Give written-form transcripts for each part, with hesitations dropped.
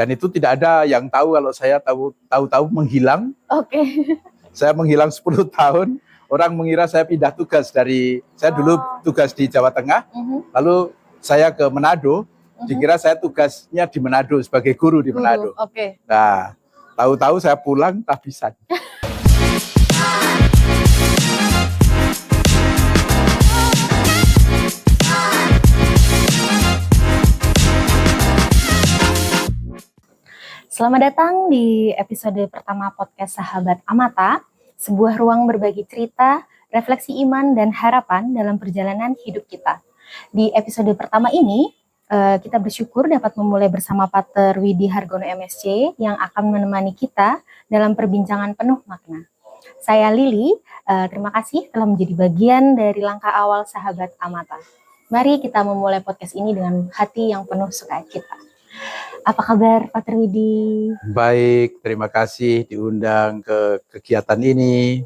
Dan itu tidak ada yang tahu kalau saya tahu-tahu menghilang. Oke. Saya menghilang 10 tahun. Orang mengira saya pindah tugas saya dulu tugas di Jawa Tengah, lalu saya ke Manado. Dikira saya tugasnya di Manado sebagai guru di Manado. Oke. Nah, tahu-tahu saya pulang kehabisan. Selamat datang di episode pertama podcast Sahabat Amata, sebuah ruang berbagi cerita, refleksi iman, dan harapan dalam perjalanan hidup kita. Di episode pertama ini, kita bersyukur dapat memulai bersama Pater Widi Hargono MSc yang akan menemani kita dalam perbincangan penuh makna. Saya Lili, terima kasih telah menjadi bagian dari langkah awal Sahabat Amata. Mari kita memulai podcast ini dengan hati yang penuh sukacita. Apa kabar Pater Widi? Baik, terima kasih diundang ke kegiatan ini.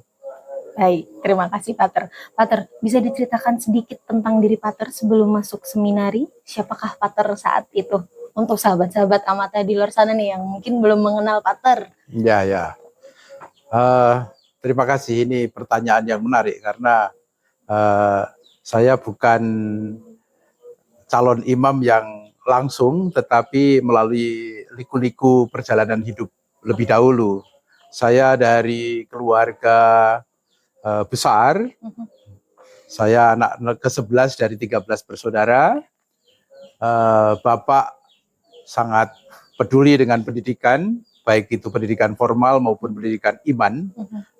Baik, terima kasih Pater. Pater, bisa diceritakan sedikit tentang diri Pater sebelum masuk seminari? Siapakah Pater saat itu? Untuk sahabat-sahabat Amata di luar sana nih yang mungkin belum mengenal Pater. Ya. Terima kasih, ini pertanyaan yang menarik karena saya bukan calon imam yang langsung, tetapi melalui liku-liku perjalanan hidup lebih dahulu. Saya dari keluarga besar, saya anak ke-11 dari 13 bersaudara. Bapak sangat peduli dengan pendidikan, baik itu pendidikan formal maupun pendidikan iman,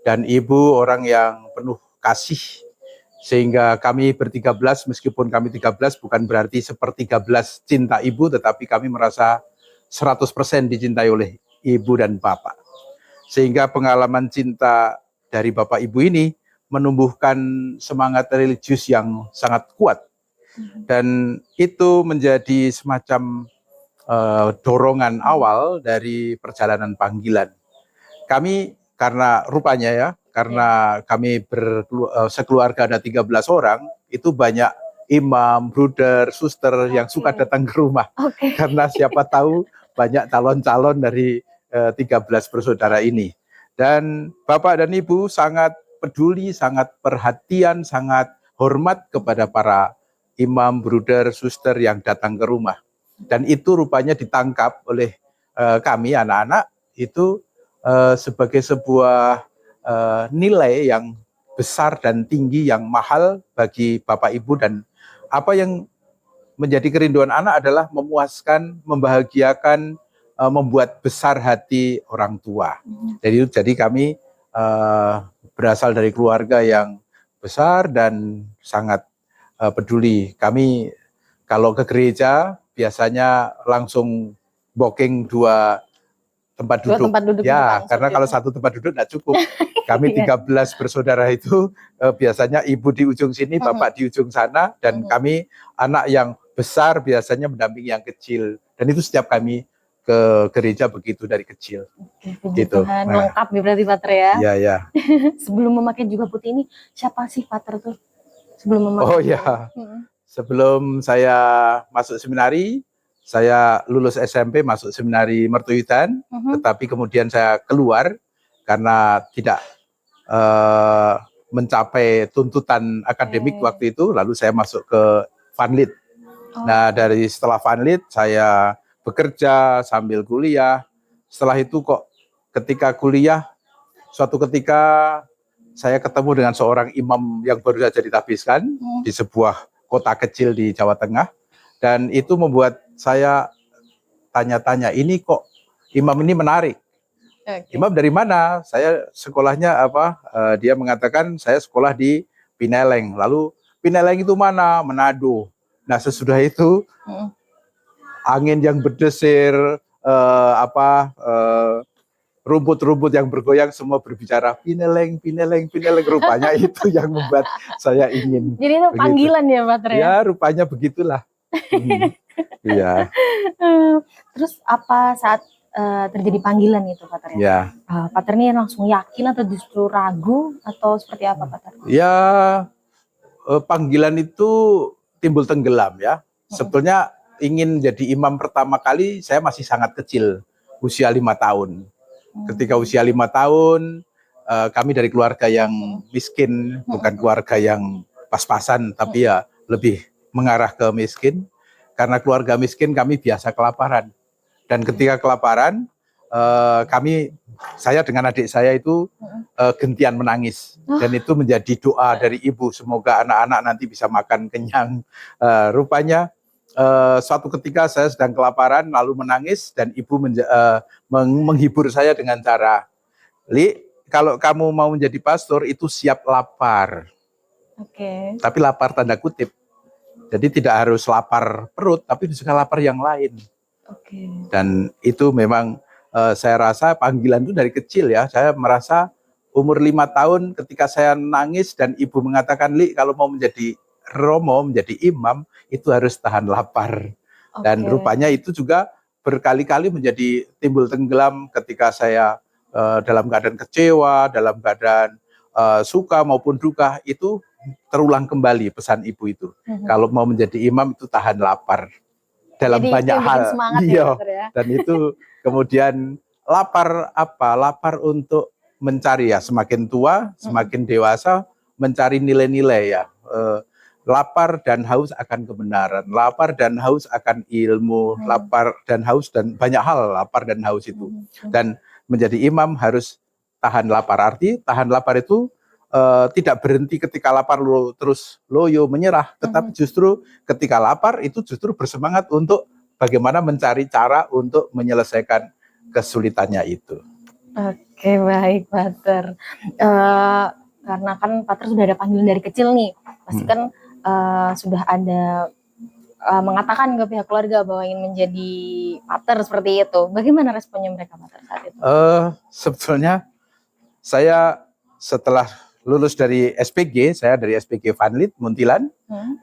dan ibu orang yang penuh kasih. Sehingga kami ber-13, meskipun kami 13 bukan berarti seper-13 cinta ibu, tetapi kami merasa 100% dicintai oleh ibu dan bapak. Sehingga pengalaman cinta dari bapak ibu ini menumbuhkan semangat religius yang sangat kuat. Dan itu menjadi semacam dorongan awal dari perjalanan panggilan. Kami karena rupanya karena kami sekeluarga ada 13 orang, itu banyak imam, bruder, suster yang suka datang ke rumah. Karena siapa tahu banyak calon-calon dari 13 bersaudara ini. Dan Bapak dan Ibu sangat peduli, sangat perhatian, sangat hormat kepada para imam, bruder, suster yang datang ke rumah. Dan itu rupanya ditangkap oleh kami anak-anak itu sebagai sebuah nilai yang besar dan tinggi yang mahal bagi Bapak Ibu, dan apa yang menjadi kerinduan anak adalah memuaskan, membahagiakan, membuat besar hati orang tua. Jadi kami berasal dari keluarga yang besar dan sangat peduli. Kami kalau ke gereja biasanya langsung booking dua tempat duduk. Ya, karena kalau satu tempat duduk tidak cukup. Kami 13 bersaudara itu biasanya ibu di ujung sini, bapak di ujung sana, dan kami anak yang besar biasanya mendampingi yang kecil. Dan itu setiap kami ke gereja begitu dari kecil. Gitu. Tuhan, lengkap berarti Pater ya. Iya. Sebelum memakai juga putih ini, siapa sih Pater tuh? Sebelum memakai. Oh ya. Sebelum saya masuk seminari, saya lulus SMP masuk seminari Mertoyudan, tetapi kemudian saya keluar karena tidak mencapai tuntutan akademik waktu itu, lalu saya masuk ke Vanlit. Nah, dari setelah Vanlit saya bekerja sambil kuliah. Setelah itu kok ketika kuliah, suatu ketika saya ketemu dengan seorang imam yang baru saja ditahbiskan di sebuah kota kecil di Jawa Tengah. Dan itu membuat saya tanya-tanya, ini kok imam ini menarik. Imam dari mana? Saya sekolahnya apa? Dia mengatakan saya sekolah di Pineleng. Lalu Pineleng itu mana? Manado. Nah, sesudah itu angin yang berdesir, rumput-rumput yang bergoyang semua berbicara Pineleng. Rupanya itu yang membuat saya ingin. Jadi itu panggilan ya Pater ya? Ya, rupanya begitulah. Iya. Terus apa saat terjadi panggilan itu Pater ya? Ya. Pater ini langsung yakin atau justru ragu atau seperti apa Pater? Ya, panggilan itu timbul tenggelam ya. Sebetulnya ingin jadi imam pertama kali saya masih sangat kecil, usia 5 tahun. Ketika usia 5 tahun, kami dari keluarga yang miskin, bukan keluarga yang pas-pasan, tapi ya lebih mengarah ke miskin. Karena keluarga miskin kami biasa kelaparan. Dan ketika kelaparan, saya dengan adik saya itu gentian menangis. Dan itu menjadi doa dari ibu, semoga anak-anak nanti bisa makan kenyang. Rupanya suatu ketika saya sedang kelaparan lalu menangis dan ibu menghibur saya dengan cara, Li, kalau kamu mau menjadi pastor itu siap lapar. Tapi lapar tanda kutip. Jadi tidak harus lapar perut, tapi juga lapar yang lain. Dan itu memang saya rasa panggilan itu dari kecil ya. Saya merasa umur 5 tahun ketika saya nangis dan ibu mengatakan, Li, kalau mau menjadi romo, menjadi imam, itu harus tahan lapar. Dan rupanya itu juga berkali-kali menjadi timbul tenggelam ketika saya dalam keadaan kecewa, dalam keadaan suka maupun duka, itu terulang kembali pesan ibu itu. Kalau mau menjadi imam itu tahan lapar dalam banyak hal. Iya. Ya. Dan itu kemudian lapar apa? Lapar untuk mencari ya, semakin tua, semakin dewasa, mencari nilai-nilai ya. Lapar dan haus akan kebenaran, lapar dan haus akan ilmu, lapar dan haus dan banyak hal, lapar dan haus itu. Dan menjadi imam harus tahan lapar. Arti tahan lapar itu tidak berhenti ketika lapar terus loyo menyerah, tetapi justru ketika lapar itu justru bersemangat untuk bagaimana mencari cara untuk menyelesaikan kesulitannya itu. Oke, baik, Pater. Karena kan Pater sudah ada panggilan dari kecil nih, pasti kan sudah ada mengatakan ke pihak keluarga bahwa ingin menjadi Pater seperti itu. Bagaimana responnya mereka, Pater, saat itu? Sebetulnya saya setelah lulus dari SPG, saya dari SPG Vanlit Muntilan,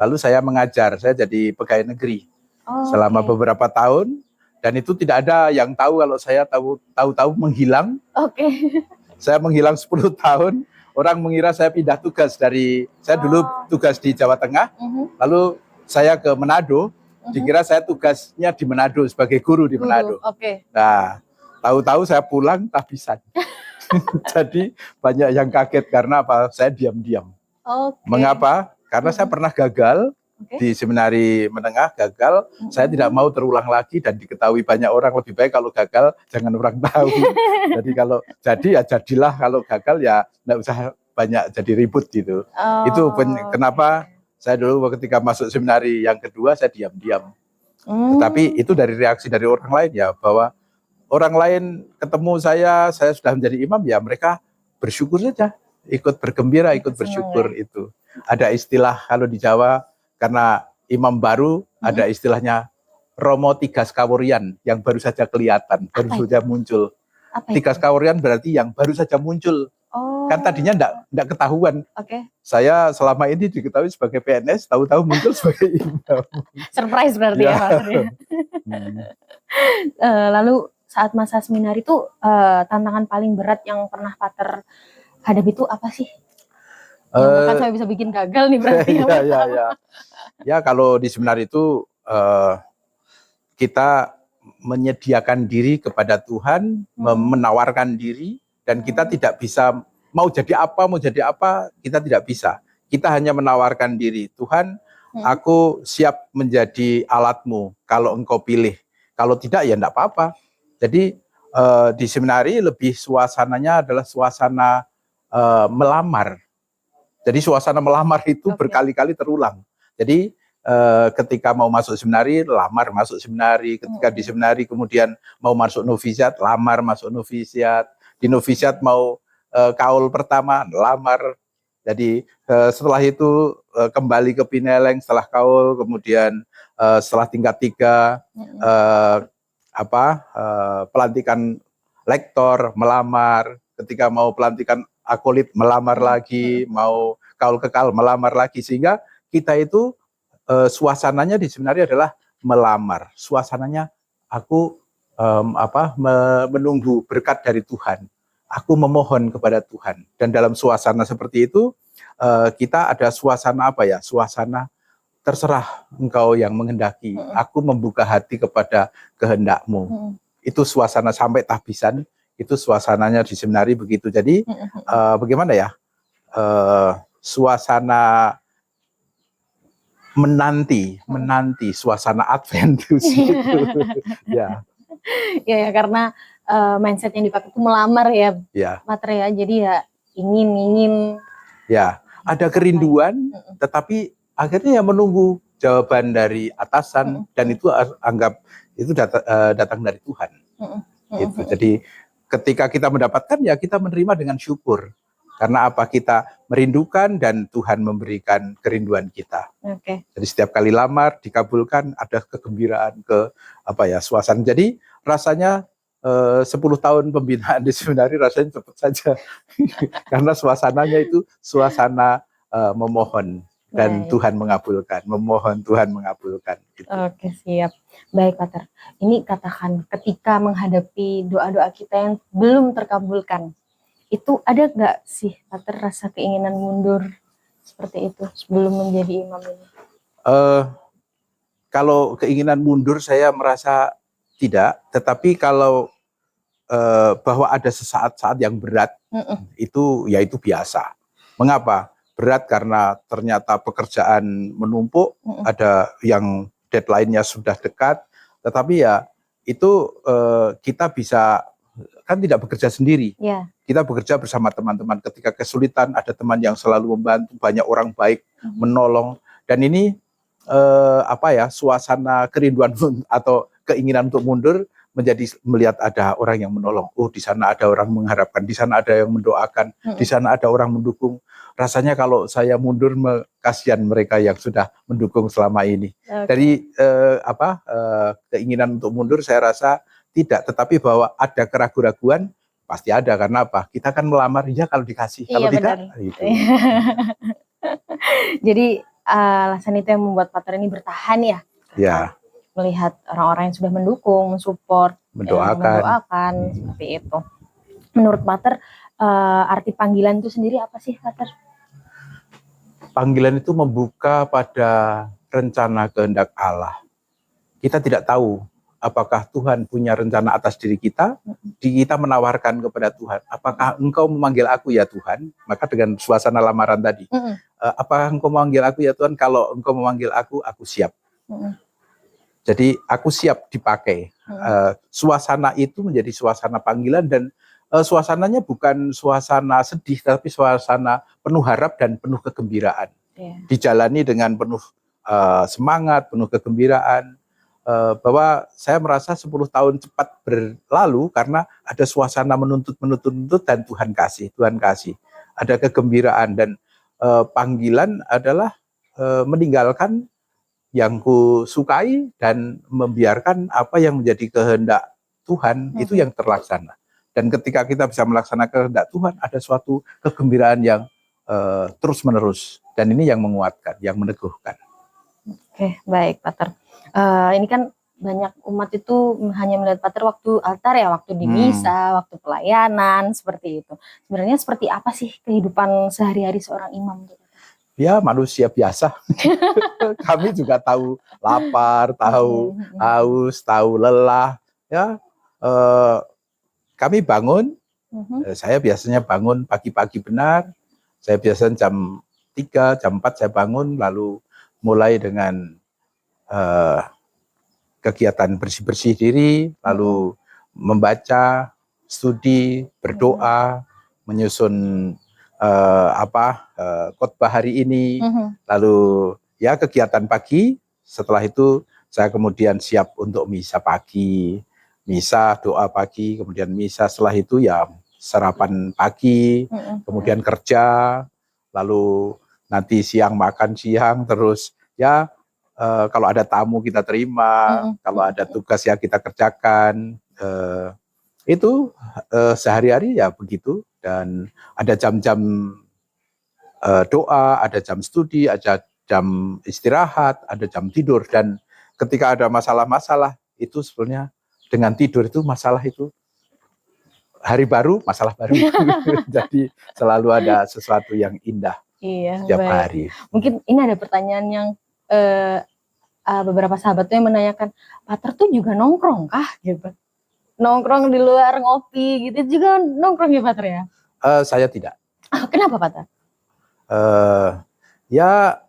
lalu saya mengajar, saya jadi pegawai negeri selama beberapa tahun, dan itu tidak ada yang tahu kalau saya tahu-tahu menghilang. Saya menghilang 10 tahun, orang mengira saya pindah tugas saya dulu tugas di Jawa Tengah, lalu saya ke Manado, dikira saya tugasnya di Manado sebagai guru di Manado. Nah, tahu-tahu saya pulang tahbisan. Jadi banyak yang kaget karena apa? Saya diam-diam. Mengapa? Karena saya pernah gagal di seminari menengah, gagal. Saya tidak mau terulang lagi dan diketahui banyak orang. Lebih baik kalau gagal jangan orang tahu. Jadi kalau jadi ya jadilah, kalau gagal ya nggak usah banyak jadi ribut gitu. Itu kenapa saya dulu ketika masuk seminari yang kedua saya diam-diam. Tetapi itu dari reaksi dari orang lain ya, bahwa orang lain ketemu saya sudah menjadi imam, ya mereka bersyukur saja, ikut bergembira, ikut bersyukur ya. Itu ada istilah kalau di Jawa, karena imam baru, ada istilahnya Romo Tigas Kawurian, yang baru saja kelihatan, baru saja muncul. Tigas Kawurian berarti yang baru saja muncul. Kan tadinya enggak ketahuan. Saya selama ini diketahui sebagai PNS, tahu-tahu muncul sebagai imam. Surprise berarti ya, Pak. Lalu saat masa seminar itu tantangan paling berat yang pernah Pater hadapi itu apa sih? Yang bahkan saya bisa bikin gagal nih berarti. Ya kalau di seminar itu kita menyediakan diri kepada Tuhan, menawarkan diri, dan kita tidak bisa mau jadi apa, kita tidak bisa. Kita hanya menawarkan diri. Tuhan, aku siap menjadi alatmu kalau engkau pilih. Kalau tidak ya enggak apa-apa. Jadi di seminari lebih suasananya adalah suasana melamar. Jadi suasana melamar itu berkali-kali terulang. Jadi ketika mau masuk seminari, lamar masuk seminari. Ketika di seminari kemudian mau masuk novisiat, lamar masuk novisiat. Di novisiat mau kaul pertama, lamar. Jadi setelah itu kembali ke Pineleng setelah kaul, kemudian setelah tingkat 3 pelantikan lektor, melamar. Ketika mau pelantikan akolit, melamar lagi. Mau kaul kekal, melamar lagi. Sehingga kita itu suasananya di seminari adalah melamar. Suasananya aku menunggu berkat dari Tuhan. Aku memohon kepada Tuhan. Dan dalam suasana seperti itu kita ada suasana Suasana terserah engkau yang menghendaki, aku membuka hati kepada kehendakmu. Itu suasana sampai tahbisan, itu suasananya di seminari begitu. Jadi bagaimana ya, suasana menanti suasana Adventus itu. Ya. Ya, karena mindset yang dipakai itu melamar ya, Pater ya. Jadi ya ingin. Ya, ada kerinduan, tetapi akhirnya ya menunggu jawaban dari atasan, dan itu anggap itu datang dari Tuhan. Gitu. Jadi ketika kita mendapatkan, ya kita menerima dengan syukur. Karena apa? Kita merindukan dan Tuhan memberikan kerinduan kita. Jadi setiap kali lamar dikabulkan, ada kegembiraan, suasana. Jadi rasanya 10 tahun pembinaan di seminari rasanya cepat saja. Karena suasananya itu suasana memohon dan Tuhan mengabulkan, memohon Tuhan mengabulkan. Gitu. Oke, siap. Baik, Pater. Ini katakan ketika menghadapi doa-doa kita yang belum terkabulkan, itu ada nggak sih, Pater, rasa keinginan mundur seperti itu sebelum menjadi imam ini? Kalau keinginan mundur saya merasa tidak, tetapi kalau bahwa ada saat-saat yang berat, itu biasa. Mengapa? Berat karena ternyata pekerjaan menumpuk, ada yang deadline-nya sudah dekat, tetapi ya itu kita bisa, kan tidak bekerja sendiri. Kita bekerja bersama teman-teman. Ketika kesulitan, ada teman yang selalu membantu, banyak orang baik menolong, dan ini suasana kerinduan atau keinginan untuk mundur menjadi melihat ada orang yang menolong. Oh, di sana ada orang mengharapkan, di sana ada yang mendoakan, di sana ada orang mendukung. Rasanya kalau saya mundur, kasihan mereka yang sudah mendukung selama ini. Dari keinginan untuk mundur saya rasa tidak, tetapi bahwa ada keraguan-raguan pasti ada. Karena apa? Kita kan melamar ya kalau dikasih, kalau tidak gitu. Jadi alasan itu yang membuat Pater ini bertahan ya. Ya. Melihat orang-orang yang sudah mendukung, mensupport, mendoakan seperti itu. Menurut Pater, arti panggilan itu sendiri apa sih, Pater? Panggilan itu membuka pada rencana kehendak Allah. Kita tidak tahu apakah Tuhan punya rencana atas diri kita. Kita menawarkan kepada Tuhan, apakah engkau memanggil aku ya Tuhan? Maka dengan suasana lamaran tadi, apakah engkau memanggil aku ya Tuhan? Kalau engkau memanggil aku siap. Jadi aku siap dipakai. Suasana itu menjadi suasana panggilan, dan suasananya bukan suasana sedih, tapi suasana penuh harap dan penuh kegembiraan. Dijalani dengan penuh semangat, penuh kegembiraan. Bahwa saya merasa 10 tahun cepat berlalu karena ada suasana menuntut dan Tuhan kasih. Ada kegembiraan, dan panggilan adalah meninggalkan yang ku sukai dan membiarkan apa yang menjadi kehendak Tuhan itu yang terlaksana. Dan ketika kita bisa melaksanakan kehendak Tuhan, ada suatu kegembiraan yang terus menerus, dan ini yang menguatkan, yang meneguhkan. Oke, baik, Pater. Ini kan banyak umat itu hanya melihat Pater waktu altar ya, waktu di misa, waktu pelayanan, seperti itu. Sebenarnya seperti apa sih kehidupan sehari-hari seorang imam? Ya, manusia biasa. Kami juga tahu lapar, tahu haus, tahu lelah. Ya, kami bangun. Saya biasanya bangun pagi-pagi benar. Saya biasanya jam 3, jam 4 saya bangun, lalu mulai dengan kegiatan bersih-bersih diri, lalu membaca, studi, berdoa, menyusun khotbah hari ini, lalu ya kegiatan pagi. Setelah itu saya kemudian siap untuk misa pagi, misa doa pagi, kemudian misa. Setelah itu ya sarapan pagi, kemudian kerja, lalu nanti siang makan siang, terus ya kalau ada tamu kita terima, kalau ada tugas yang kita kerjakan. Itu sehari-hari ya begitu. Dan ada jam-jam doa, ada jam studi, ada jam istirahat, ada jam tidur. Dan ketika ada masalah-masalah, itu sebenarnya dengan tidur itu masalah itu hari baru, masalah baru. Jadi selalu ada sesuatu yang indah setiap hari. Mungkin ini ada pertanyaan yang beberapa sahabat tuh yang menanyakan, Pater tuh juga nongkrong kah gitu? Nongkrong di luar ngopi gitu juga nongkrong ya Pater ya? Saya tidak. Kenapa Pater? Ya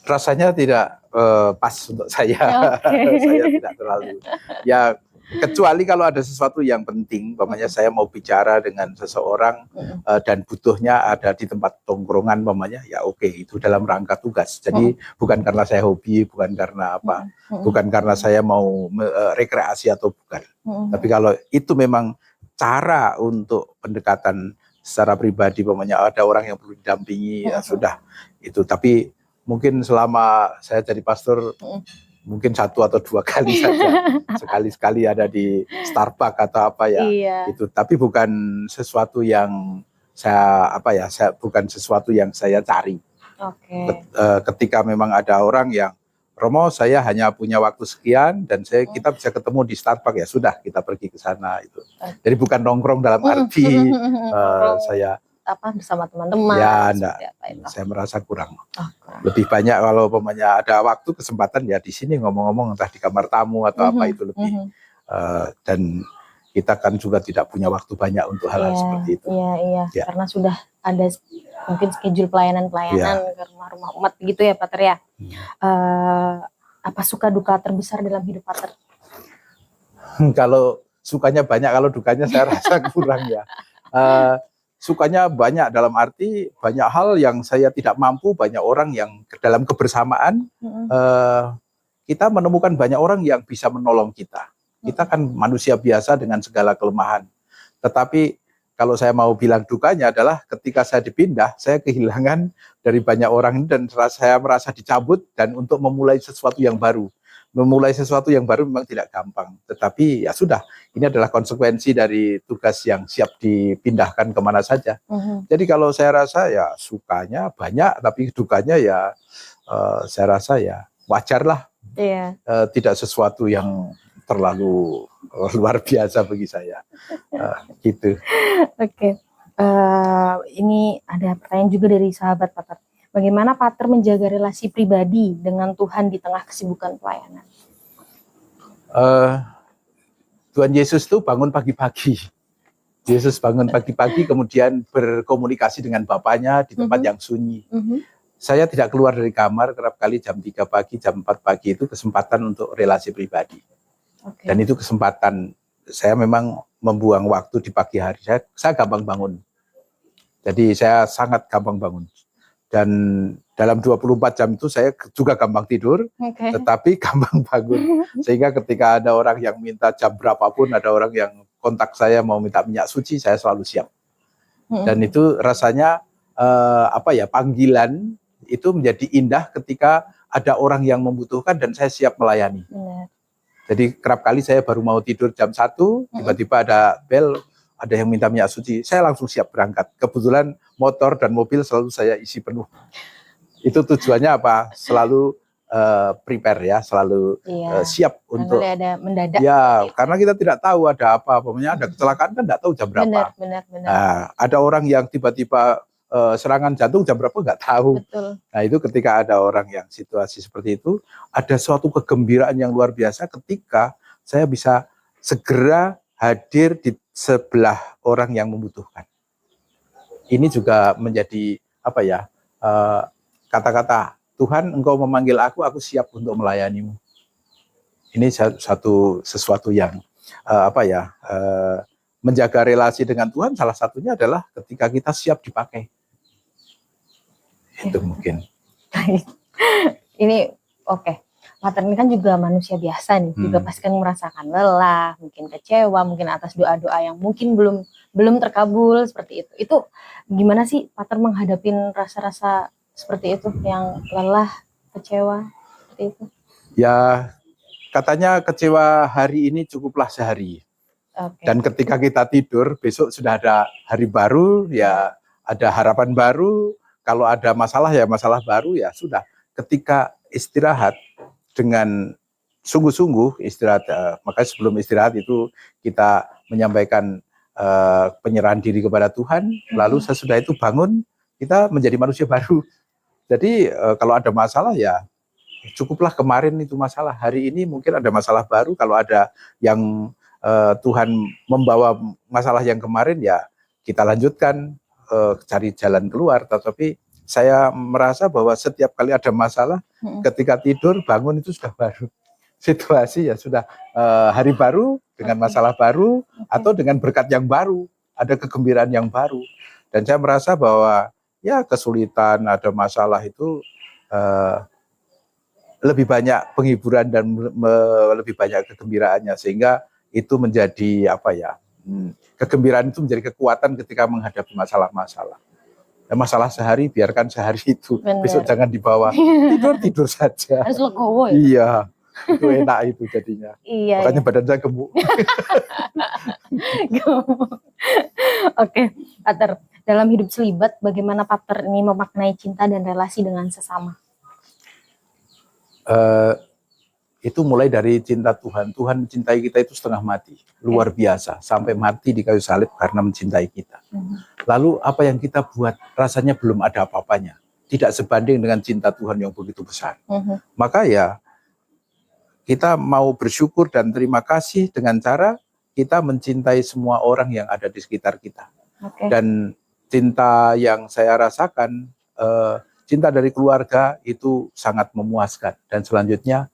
rasanya tidak pas untuk saya. Oke. Saya tidak terlalu. Ya kecuali kalau ada sesuatu yang penting, umpamanya saya mau bicara dengan seseorang dan butuhnya ada di tempat tongkrongan, umpamanya ya oke, itu dalam rangka tugas. Jadi bukan karena saya hobi, bukan karena apa, bukan karena saya mau rekreasi atau bukan. Tapi kalau itu memang cara untuk pendekatan secara pribadi, umpamanya ada orang yang perlu didampingi, ya sudah itu. Tapi mungkin selama saya jadi pastor mungkin 1 atau 2 kali saja, sekali-sekali ada di Starbucks atau apa ya, itu. Tapi bukan sesuatu yang bukan sesuatu yang saya cari. Ketika memang ada orang yang, Romo saya hanya punya waktu sekian dan kita bisa ketemu di Starbucks, ya sudah kita pergi ke sana itu. Jadi bukan nongkrong dalam arti saya bersama teman-teman. Ya enggak, saya merasa kurang. Lebih banyak kalau umpamanya ada waktu kesempatan ya di sini ngomong-ngomong, entah di kamar tamu atau apa, itu lebih. Dan kita kan juga tidak punya waktu banyak untuk hal-hal seperti itu. Iya. Karena sudah ada mungkin schedule pelayanan ke rumah-rumah umat gitu ya Pater ya. Apa suka duka terbesar dalam hidup Pater? Kalau sukanya banyak, kalau dukanya saya rasa kurang ya. Sukanya banyak dalam arti banyak hal yang saya tidak mampu, banyak orang yang dalam kebersamaan kita menemukan banyak orang yang bisa menolong kita. Kita kan manusia biasa dengan segala kelemahan. Tetapi kalau saya mau bilang dukanya adalah ketika saya dipindah, saya kehilangan dari banyak orang dan saya merasa dicabut, dan untuk memulai sesuatu yang baru. Memulai sesuatu yang baru memang tidak gampang, tetapi ya sudah, ini adalah konsekuensi dari tugas yang siap dipindahkan kemana saja. Jadi kalau saya rasa ya sukanya banyak, tapi dukanya ya saya rasa ya wajar lah. Tidak sesuatu yang terlalu luar biasa bagi saya. Gitu. Oke. Ini ada pertanyaan juga dari sahabat Pater. Bagaimana Pater menjaga relasi pribadi dengan Tuhan di tengah kesibukan pelayanan? Tuhan Yesus tuh bangun pagi-pagi. Yesus bangun pagi-pagi, kemudian berkomunikasi dengan Bapaknya di tempat yang sunyi. Saya tidak keluar dari kamar, kerap kali jam 3 pagi, jam 4 pagi itu kesempatan untuk relasi pribadi. Dan itu kesempatan, saya memang membuang waktu di pagi hari. Saya gampang bangun. Jadi saya sangat gampang bangun. Dan dalam 24 jam itu saya juga gampang tidur, tetapi gampang bangun. Sehingga ketika ada orang yang minta jam berapapun, ada orang yang kontak saya mau minta minyak suci, saya selalu siap. Dan itu rasanya panggilan itu menjadi indah ketika ada orang yang membutuhkan dan saya siap melayani. Jadi kerap kali saya baru mau tidur jam 1, tiba-tiba ada bel, ada yang minta minyak suci, saya langsung siap berangkat. Kebetulan motor dan mobil selalu saya isi penuh. Itu tujuannya apa? Selalu prepare ya, selalu siap untuk. Ada mendadak. Ya, karena kita tidak tahu ada apa, pokoknya ada kecelakaan kan tidak tahu jam berapa. Benar. Nah, ada orang yang tiba-tiba serangan jantung jam berapa nggak tahu. Betul. Nah itu ketika ada orang yang situasi seperti itu, ada suatu kegembiraan yang luar biasa ketika saya bisa segera hadir di sebelah orang yang membutuhkan. Ini juga menjadi kata-kata Tuhan, Engkau memanggil aku siap untuk melayanimu. Ini sesuatu yang menjaga relasi dengan Tuhan, salah satunya adalah ketika kita siap dipakai. Itu mungkin. Ini oke. Pater ini kan juga manusia biasa nih, juga pasti kan merasakan lelah, mungkin kecewa, mungkin atas doa-doa yang mungkin belum terkabul seperti itu. Itu gimana sih Pater menghadapin rasa-rasa seperti itu, yang lelah, kecewa seperti itu? Ya, katanya kecewa hari ini cukuplah sehari. Dan ketika kita tidur, besok sudah ada hari baru, ya ada harapan baru. Kalau ada masalah ya masalah baru, ya sudah. Ketika istirahat dengan sungguh-sungguh istirahat, makanya sebelum istirahat itu kita menyampaikan penyerahan diri kepada Tuhan, lalu sesudah itu bangun, kita menjadi manusia baru. Jadi kalau ada masalah ya cukuplah kemarin itu masalah. Hari ini mungkin ada masalah baru. Kalau ada yang Tuhan membawa masalah yang kemarin ya kita lanjutkan cari jalan keluar. Tetapi saya merasa bahwa setiap kali ada masalah, ketika tidur bangun itu sudah baru. Situasi ya sudah hari baru dengan masalah baru atau dengan berkat yang baru, ada kegembiraan yang baru. Dan saya merasa bahwa ya kesulitan, ada masalah itu lebih banyak penghiburan dan lebih banyak kegembiraannya, sehingga itu menjadi apa ya, kegembiraan itu menjadi kekuatan ketika menghadapi masalah-masalah. Masalah sehari biarkan sehari itu. Bener. Besok jangan dibawa tidur saja. Harus legowo ya? Iya, itu enak itu jadinya. Iya. Makanya badan saya gemuk. Oke, Pater, dalam hidup selibat bagaimana Pater ini memaknai cinta dan relasi dengan sesama? Itu mulai dari cinta Tuhan. Tuhan mencintai kita itu setengah mati, luar biasa, sampai mati di kayu salib karena mencintai kita. Lalu apa yang kita buat rasanya belum ada apa-apanya, tidak sebanding dengan cinta Tuhan yang begitu besar. Maka ya kita mau bersyukur dan terima kasih dengan cara kita mencintai semua orang yang ada di sekitar kita. Dan cinta yang saya rasakan, cinta dari keluarga itu sangat memuaskan. Dan selanjutnya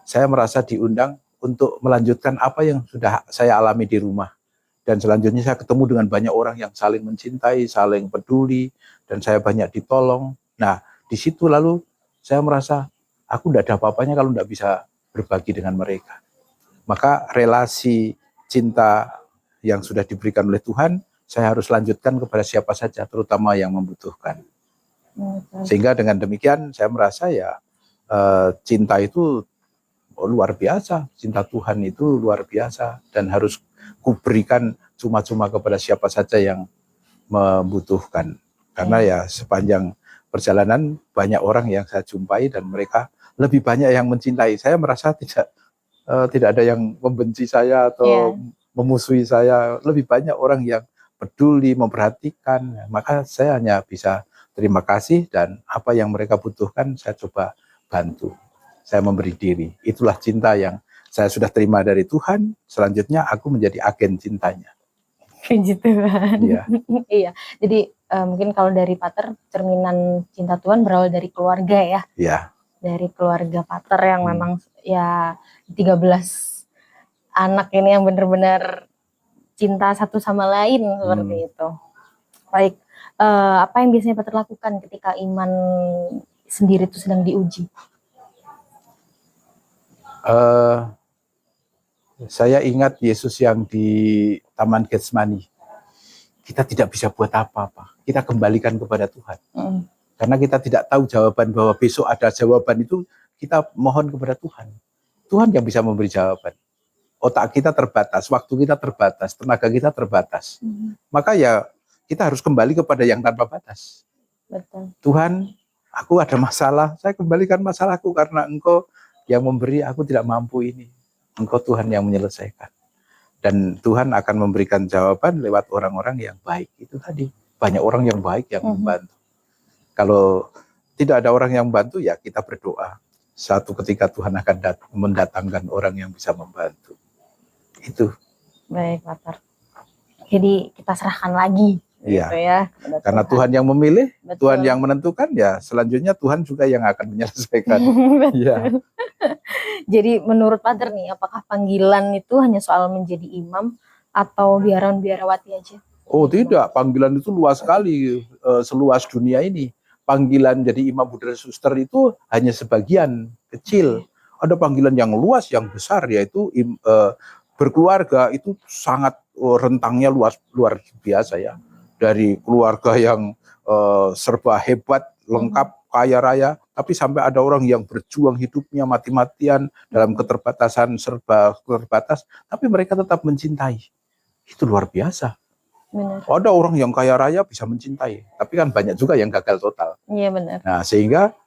saya merasa diundang untuk melanjutkan apa yang sudah saya alami di rumah. Dan selanjutnya saya ketemu dengan banyak orang yang saling mencintai, saling peduli, dan saya banyak ditolong. Nah, di situ lalu saya merasa aku tidak ada apa-apanya kalau tidak bisa berbagi dengan mereka. Maka relasi cinta yang sudah diberikan oleh Tuhan, saya harus lanjutkan kepada siapa saja, terutama yang membutuhkan. Sehingga dengan demikian saya merasa ya cinta itu luar biasa, cinta Tuhan itu luar biasa, dan harus kuberikan cuma-cuma kepada siapa saja yang membutuhkan. Karena ya sepanjang perjalanan banyak orang yang saya jumpai dan mereka lebih banyak yang mencintai. Saya merasa tidak ada yang membenci saya atau memusuhi saya. Lebih banyak orang yang peduli, memperhatikan. Maka saya hanya bisa terima kasih, dan apa yang mereka butuhkan saya coba bantu. Saya memberi diri. Itulah cinta yang saya sudah terima dari Tuhan. Selanjutnya aku menjadi agen cintanya. Puji Tuhan. Iya. Iya. Jadi mungkin kalau dari Pater, cerminan cinta Tuhan berawal dari keluarga ya. Iya. Dari keluarga Pater yang memang ya 13 anak ini yang benar-benar cinta satu sama lain seperti itu. Baik, apa yang biasanya Pater lakukan ketika iman sendiri itu sedang diuji? Saya ingat Yesus yang di Taman Getsemani. Kita tidak bisa buat apa-apa. Kita kembalikan kepada Tuhan. Karena kita tidak tahu jawaban, bahwa besok ada jawaban itu, kita mohon kepada Tuhan. Tuhan yang bisa memberi jawaban. Otak kita terbatas, waktu kita terbatas, tenaga kita terbatas. Maka ya kita harus kembali kepada yang tanpa batas. Betul. Tuhan, aku ada masalah, saya kembalikan masalahku karena Engkau yang memberi, aku tidak mampu ini. Engkau Tuhan yang menyelesaikan. Dan Tuhan akan memberikan jawaban lewat orang-orang yang baik. Itu tadi, banyak orang yang baik yang membantu. Kalau tidak ada orang yang membantu, ya kita berdoa. Satu ketika Tuhan akan mendatangkan orang yang bisa membantu. Itu. Baik, Pater. Jadi kita serahkan lagi. Iya. Gitu ya, karena Tuhan yang memilih, Betul. Tuhan yang menentukan, ya selanjutnya Tuhan juga yang akan menyelesaikan. Iya. Jadi menurut Pater nih, apakah panggilan itu hanya soal menjadi imam atau biarawati aja? Oh tidak, panggilan itu luas sekali, seluas dunia ini. Panggilan jadi imam, Buddha, suster itu hanya sebagian kecil. Ada panggilan yang luas, yang besar, yaitu berkeluarga. Itu sangat rentangnya luar biasa ya. Dari keluarga yang serba hebat, lengkap, kaya raya, tapi sampai ada orang yang berjuang hidupnya mati-matian dalam keterbatasan, serba terbatas, tapi mereka tetap mencintai. Itu luar biasa. Benar. Ada orang yang kaya raya bisa mencintai, tapi kan banyak juga yang gagal total. Iya benar. Nah, sehingga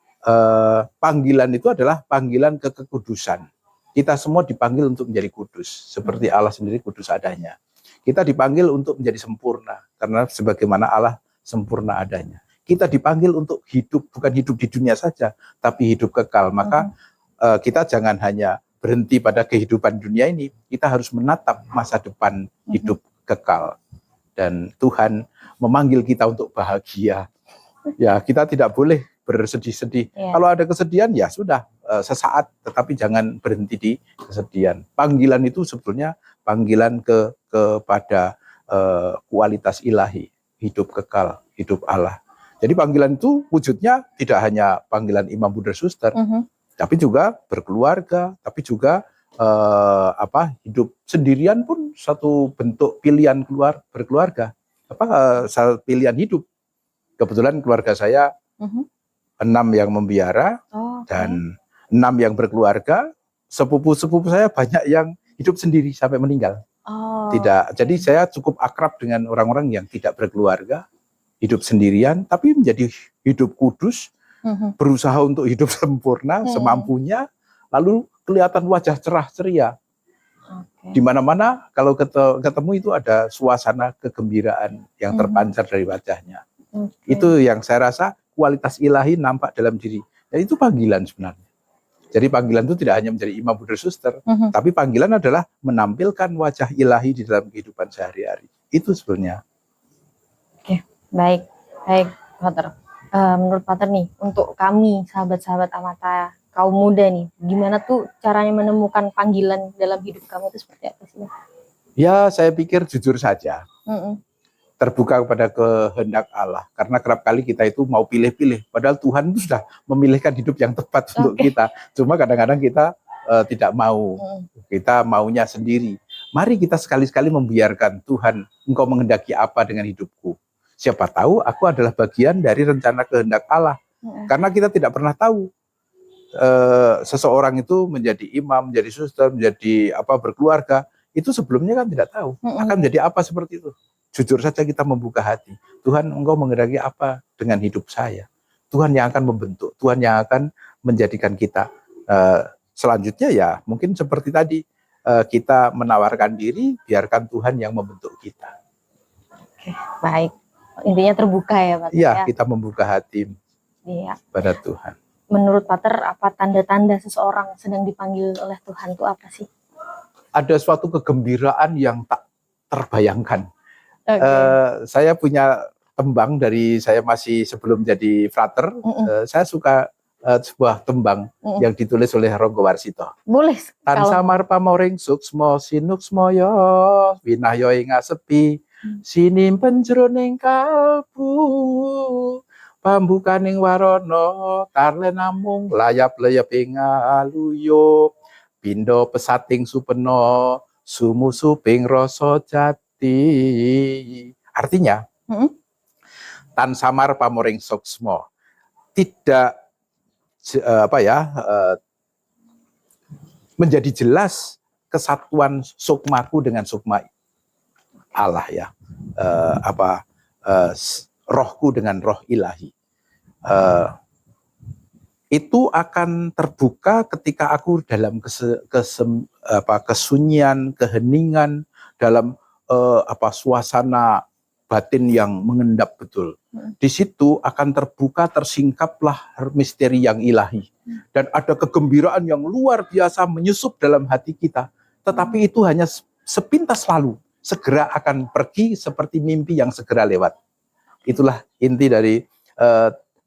panggilan itu adalah panggilan ke kekudusan. Kita semua dipanggil untuk menjadi kudus, seperti Allah sendiri kudus adanya. Kita dipanggil untuk menjadi sempurna, karena sebagaimana Allah sempurna adanya. kita dipanggil untuk hidup, bukan hidup di dunia saja, tapi hidup kekal. Maka kita jangan hanya berhenti pada kehidupan dunia ini, kita harus menatap masa depan hidup kekal. Dan Tuhan memanggil kita untuk bahagia. Ya, kita tidak boleh bersedih-sedih. Kalau ada kesedihan ya sudah, sesaat, tetapi jangan berhenti di kesedihan. Panggilan itu sebetulnya panggilan kepada kualitas ilahi, hidup kekal, hidup Allah. Jadi panggilan itu wujudnya tidak hanya panggilan imam, bunda, suster, tapi juga berkeluarga, tapi juga hidup sendirian pun satu bentuk pilihan berkeluarga, pilihan hidup. Kebetulan keluarga saya 6 yang membiara dan 6 yang berkeluarga. Sepupu-sepupu saya banyak yang hidup sendiri sampai meninggal. Jadi saya cukup akrab dengan orang-orang yang tidak berkeluarga, hidup sendirian, tapi menjadi hidup kudus, berusaha untuk hidup sempurna, semampunya, lalu kelihatan wajah cerah ceria. Di mana-mana kalau ketemu itu ada suasana kegembiraan yang terpancar dari wajahnya. Itu yang saya rasa kualitas ilahi nampak dalam diri. Dan itu panggilan sebenarnya. Jadi panggilan itu tidak hanya menjadi imam, bunda, suster, tapi panggilan adalah menampilkan wajah ilahi di dalam kehidupan sehari-hari. Itu sebenarnya. Oke, baik, Pater. Menurut Pater nih, untuk kami sahabat-sahabat Amata, kaum muda nih, gimana tuh caranya menemukan panggilan dalam hidup kamu itu seperti apa sih? Ya, saya pikir jujur saja. Terbuka kepada kehendak Allah, karena kerap kali kita itu mau pilih-pilih, padahal Tuhan itu sudah memilihkan hidup yang tepat untuk kita. Cuma kadang-kadang kita tidak mau, kita maunya sendiri. Mari kita sekali-sekali membiarkan Tuhan, Engkau menghendaki apa dengan hidupku. Siapa tahu aku adalah bagian dari rencana kehendak Allah. Karena kita tidak pernah tahu seseorang itu menjadi imam, menjadi suster, menjadi berkeluarga, itu sebelumnya kan tidak tahu akan menjadi apa seperti itu. Jujur saja kita membuka hati. Tuhan, Engkau menghendaki apa dengan hidup saya? Tuhan yang akan membentuk, Tuhan yang akan menjadikan kita. Selanjutnya ya mungkin seperti tadi, kita menawarkan diri, biarkan Tuhan yang membentuk kita. Oke, baik. Intinya terbuka ya, Pak. Iya, kita membuka hati pada Tuhan. Menurut Pater, apa tanda-tanda seseorang sedang dipanggil oleh Tuhan itu apa sih? Ada suatu kegembiraan yang tak terbayangkan. Saya punya tembang dari saya masih sebelum jadi frater. Saya suka sebuah tembang yang ditulis oleh Ronggo Warsito. Boleh. Tan samar pamoring suksmo sinuksmoyo winahyo ing asepi sinimpen jroning kalbu pambukaning warana karle namung layap-layap ing aluyo pindha pesating supena sumusuping rasa jati. Artinya, tan samar pamoring suksmo, tidak menjadi jelas kesatuan sukmaku dengan sukma Allah ya, rohku dengan roh ilahi. Itu akan terbuka ketika aku dalam kesunyian, keheningan, dalam suasana batin yang mengendap betul. Di situ akan terbuka, tersingkaplah misteri yang ilahi. Dan ada kegembiraan yang luar biasa menyusup dalam hati kita. Tetapi itu hanya sepintas lalu, segera akan pergi seperti mimpi yang segera lewat. Itulah inti dari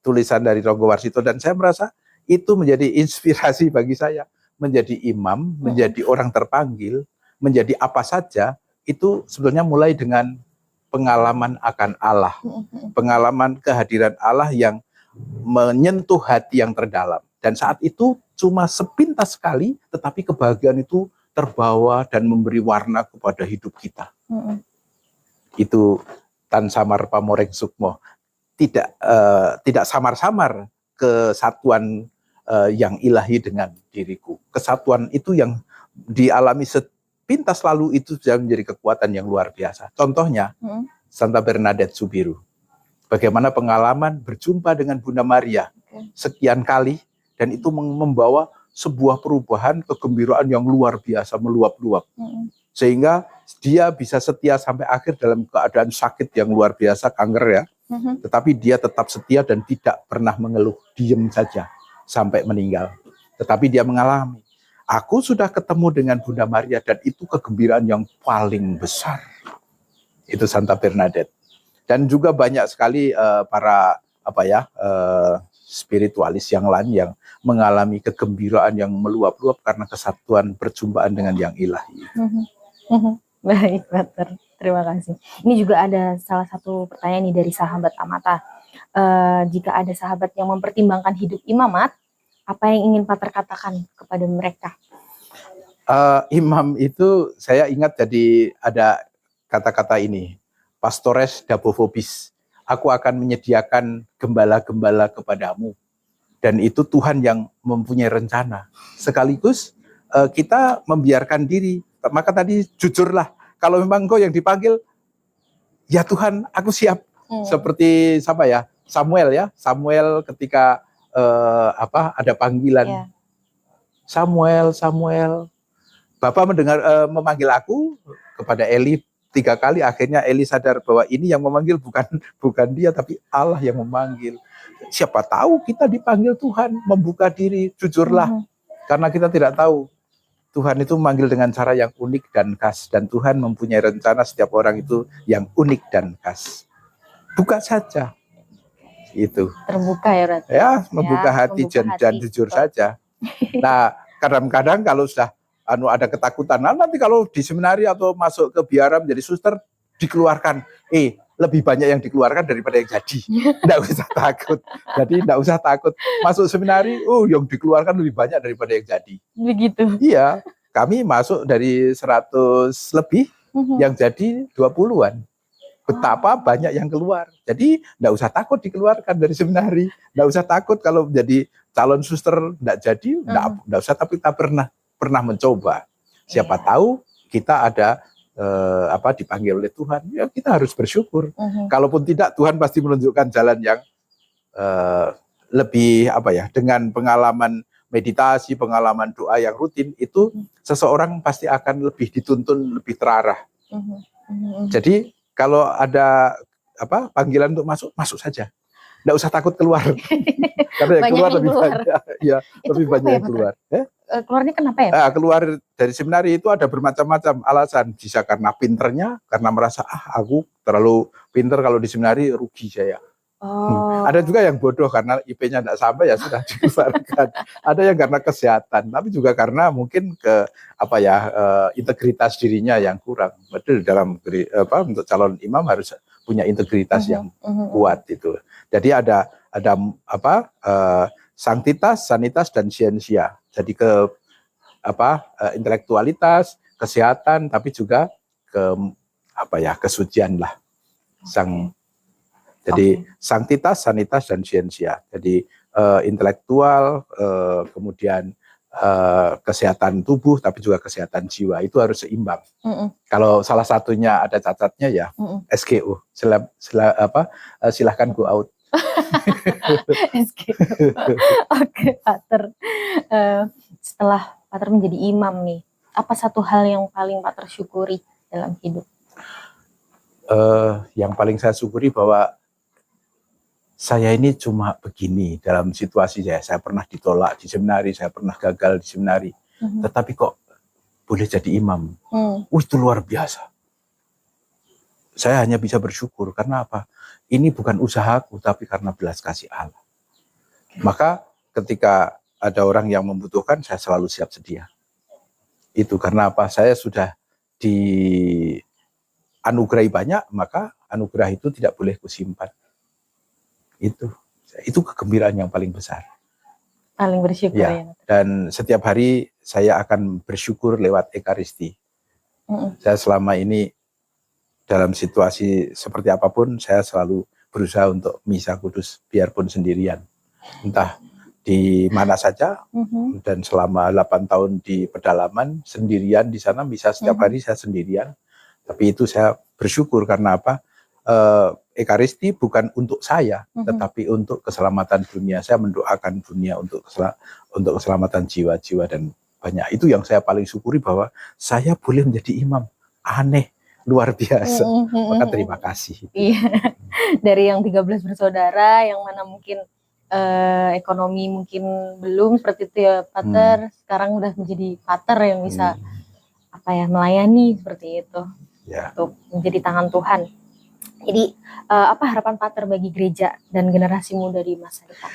tulisan dari Ronggo Warsito. Dan saya merasa itu menjadi inspirasi bagi saya. Menjadi imam, menjadi orang terpanggil, menjadi apa saja, itu sebetulnya mulai dengan pengalaman akan Allah. Pengalaman kehadiran Allah yang menyentuh hati yang terdalam. Dan saat itu cuma sepintas sekali, tetapi kebahagiaan itu terbawa dan memberi warna kepada hidup kita. Itu tan samar pamoreng sukmo. Tidak samar-samar kesatuan yang ilahi dengan diriku. Kesatuan itu yang dialami sepintas lalu itu sudah menjadi kekuatan yang luar biasa. Contohnya, Santa Bernadette Soubirous. Bagaimana pengalaman berjumpa dengan Bunda Maria sekian kali, dan itu membawa sebuah perubahan, kegembiraan yang luar biasa, meluap-luap. Sehingga dia bisa setia sampai akhir dalam keadaan sakit yang luar biasa, kanker ya. tetapi dia tetap setia dan tidak pernah mengeluh, diem saja sampai meninggal. Tetapi dia mengalami, aku sudah ketemu dengan Bunda Maria dan itu kegembiraan yang paling besar. Itu Santa Bernadette. Dan juga banyak sekali para spiritualis yang lain yang mengalami kegembiraan yang meluap-luap karena kesatuan perjumpaan dengan yang ilahi. Baik, Pater. Terima kasih. Ini juga ada salah satu pertanyaan nih dari sahabat Amata. Jika ada sahabat yang mempertimbangkan hidup imamat, apa yang ingin Pater katakan kepada mereka? Imam itu saya ingat jadi ada kata-kata ini, pastores dabo vobis. Aku akan menyediakan gembala-gembala kepadamu. Dan itu Tuhan yang mempunyai rencana. Sekaligus kita membiarkan diri. Maka tadi jujurlah, kalau memang engkau yang dipanggil, ya Tuhan aku siap. Seperti Samuel ketika ada panggilan. Samuel, Bapak memanggil aku kepada Eli 3 kali, akhirnya Eli sadar bahwa ini yang memanggil bukan dia, tapi Allah yang memanggil. Siapa tahu kita dipanggil Tuhan, membuka diri, jujurlah. Karena kita tidak tahu, Tuhan itu memanggil dengan cara yang unik dan khas. Dan Tuhan mempunyai rencana setiap orang itu yang unik dan khas. Buka saja. Itu. Terbuka ya, Rat? Ya, membuka hati dan jujur saja. Nah, kadang-kadang kalau sudah ada ketakutan, nanti kalau di seminari atau masuk ke biara menjadi suster dikeluarkan, lebih banyak yang dikeluarkan daripada yang jadi. Tidak usah takut. Jadi tidak usah takut masuk seminari, yang dikeluarkan lebih banyak daripada yang jadi. Begitu. Iya, kami masuk dari 100 lebih, yang jadi 20-an. Betapa banyak yang keluar. Jadi tidak usah takut dikeluarkan dari seminari. Tidak usah takut kalau menjadi calon suster tidak jadi. Tidak usah, tapi kita pernah mencoba. Siapa tahu kita ada dipanggil oleh Tuhan. Ya kita harus bersyukur. Kalaupun tidak, Tuhan pasti menunjukkan jalan yang lebih dengan pengalaman meditasi, pengalaman doa yang rutin itu seseorang pasti akan lebih dituntun, lebih terarah. Jadi kalau ada panggilan untuk masuk saja. Tidak usah takut keluar. Karena yang keluar lebih banyak. Ya, lebih banyak yang keluar. Keluarnya kenapa ya? Keluar dari seminari itu ada bermacam-macam alasan. Bisa karena pinternya, karena merasa aku terlalu pinter, kalau di seminari rugi saya. Ada juga yang bodoh karena IP-nya tidak sampai, ya sudah dikeluarkan. Ada yang karena kesehatan, tapi juga karena mungkin integritas dirinya yang kurang. Betul, dalam untuk calon imam harus punya integritas yang kuat itu. Jadi ada sanctitas, sanitas, dan scientia. Jadi intelektualitas, kesehatan, tapi juga kesucian lah. Jadi sanctitas, sanitas, dan scientia. Jadi intelektual, kemudian kesehatan tubuh, tapi juga kesehatan jiwa, itu harus seimbang. Kalau salah satunya ada cacatnya ya SGO. Silahkan go out. SGO. Oke, Pater. Setelah Pater menjadi imam nih, apa satu hal yang paling Pater syukuri dalam hidup? Yang paling saya syukuri bahwa saya ini cuma begini dalam situasi saya pernah ditolak di seminari, saya pernah gagal di seminari, tetapi kok boleh jadi imam. Itu luar biasa. Saya hanya bisa bersyukur, karena apa? Ini bukan usahaku, tapi karena belas kasih Allah. Maka ketika ada orang yang membutuhkan, saya selalu siap sedia. Itu karena apa? Saya sudah dianugerahi banyak, maka anugerah itu tidak boleh kusimpan. Itu kegembiraan yang paling besar. Paling bersyukur ya. Dan setiap hari saya akan bersyukur lewat Ekaristi. Saya selama ini dalam situasi seperti apapun, saya selalu berusaha untuk misa kudus, biarpun sendirian. Entah di mana saja, dan selama 8 tahun di pedalaman, sendirian di sana, misa setiap hari saya sendirian. Tapi itu saya bersyukur karena apa? Ekaristi bukan untuk saya, tetapi untuk keselamatan dunia. Saya mendoakan dunia untuk keselamatan jiwa-jiwa, dan banyak. Itu yang saya paling syukuri, bahwa saya boleh menjadi imam. Aneh, luar biasa. Maka terima kasih. Iya. Dari yang 13 bersaudara, yang mana mungkin ekonomi mungkin belum seperti itu ya Pater, sekarang udah menjadi Pater yang bisa melayani seperti itu, untuk menjadi tangan Tuhan. Jadi apa harapan Pater bagi gereja dan generasi muda di masa depan?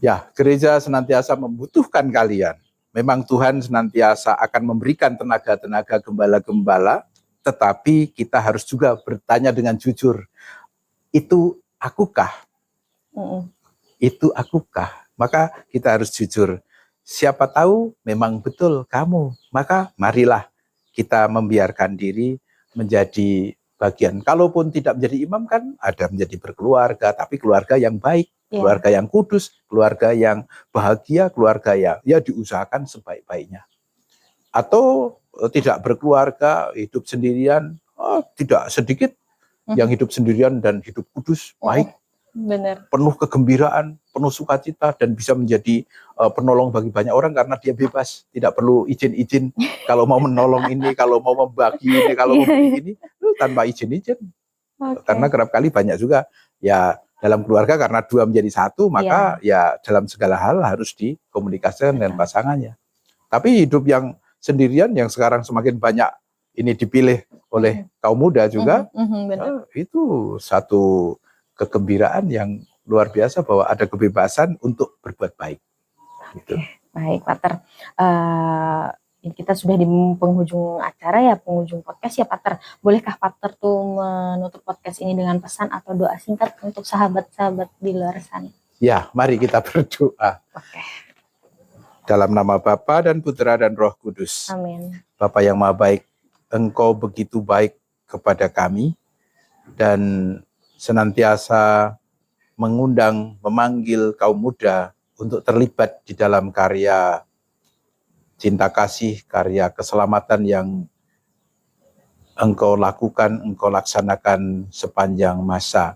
Ya, gereja senantiasa membutuhkan kalian. Memang Tuhan senantiasa akan memberikan tenaga-tenaga gembala-gembala, tetapi kita harus juga bertanya dengan jujur, itu akukah? Itu akukah? Maka kita harus jujur. Siapa tahu memang betul kamu, maka marilah kita membiarkan diri menjadi bagian. Kalaupun tidak menjadi imam kan ada menjadi berkeluarga, tapi keluarga yang baik, keluarga yang kudus, keluarga yang bahagia, keluarga yang diusahakan sebaik-baiknya. Atau tidak berkeluarga, hidup sendirian, tidak sedikit yang hidup sendirian dan hidup kudus, baik. Benar. Penuh kegembiraan, penuh sukacita, dan bisa menjadi penolong bagi banyak orang karena dia bebas, tidak perlu izin-izin. Kalau mau menolong ini, kalau mau membagi ini, kalau mau begini, tanpa izin-izin. Karena kerap kali banyak juga ya dalam keluarga karena dua menjadi satu, maka ya dalam segala hal harus dikomunikasikan dengan pasangannya. Tapi hidup yang sendirian yang sekarang semakin banyak ini dipilih oleh kaum muda juga, itu satu kegembiraan yang luar biasa bahwa ada kebebasan untuk berbuat baik. Gitu. Baik, Pater. Kita sudah di penghujung acara ya, penghujung podcast ya, Pater. Bolehkah Pater tuh menutup podcast ini dengan pesan atau doa singkat untuk sahabat-sahabat di luar sana? Ya, mari kita berdoa. Dalam nama Bapa dan Putra dan Roh Kudus. Amin. Bapa yang Maha Baik, Engkau begitu baik kepada kami dan senantiasa mengundang, memanggil kaum muda untuk terlibat di dalam karya cinta kasih, karya keselamatan yang Engkau lakukan, Engkau laksanakan sepanjang masa.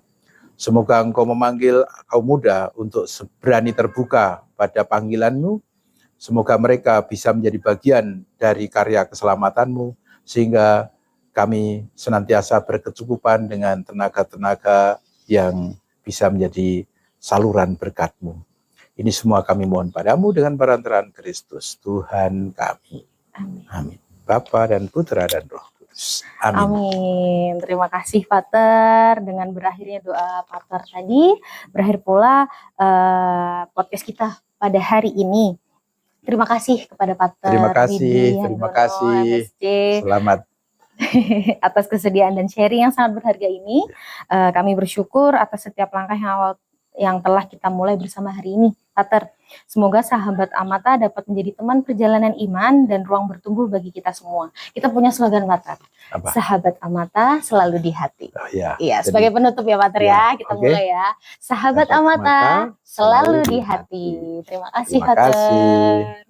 Semoga Engkau memanggil kaum muda untuk berani terbuka pada panggilan-Mu. Semoga mereka bisa menjadi bagian dari karya keselamatan-Mu, sehingga kami senantiasa berkecukupan dengan tenaga-tenaga yang bisa menjadi saluran berkat-Mu. Ini semua kami mohon padamu dengan perantaraan Kristus, Tuhan kami. Amin. Bapa dan Putra dan Roh Kudus. Amin. Amin. Terima kasih Pater. Dengan berakhirnya doa Pater tadi, berakhir pula podcast kita pada hari ini. Terima kasih kepada Pater. Terima kasih. MSC. Selamat. Atas kesediaan dan sharing yang sangat berharga ini. Kami bersyukur atas setiap langkah yang telah kita mulai bersama hari ini, Pater. Semoga sahabat Amata dapat menjadi teman perjalanan iman dan ruang bertumbuh bagi kita semua. Kita punya slogan, Pater. Apa? Sahabat Amata selalu di hati. Iya, sebagai penutup ya, Pater ya. Kita mulai ya. Sahabat Amata selalu di hati. Terima kasih, Pater.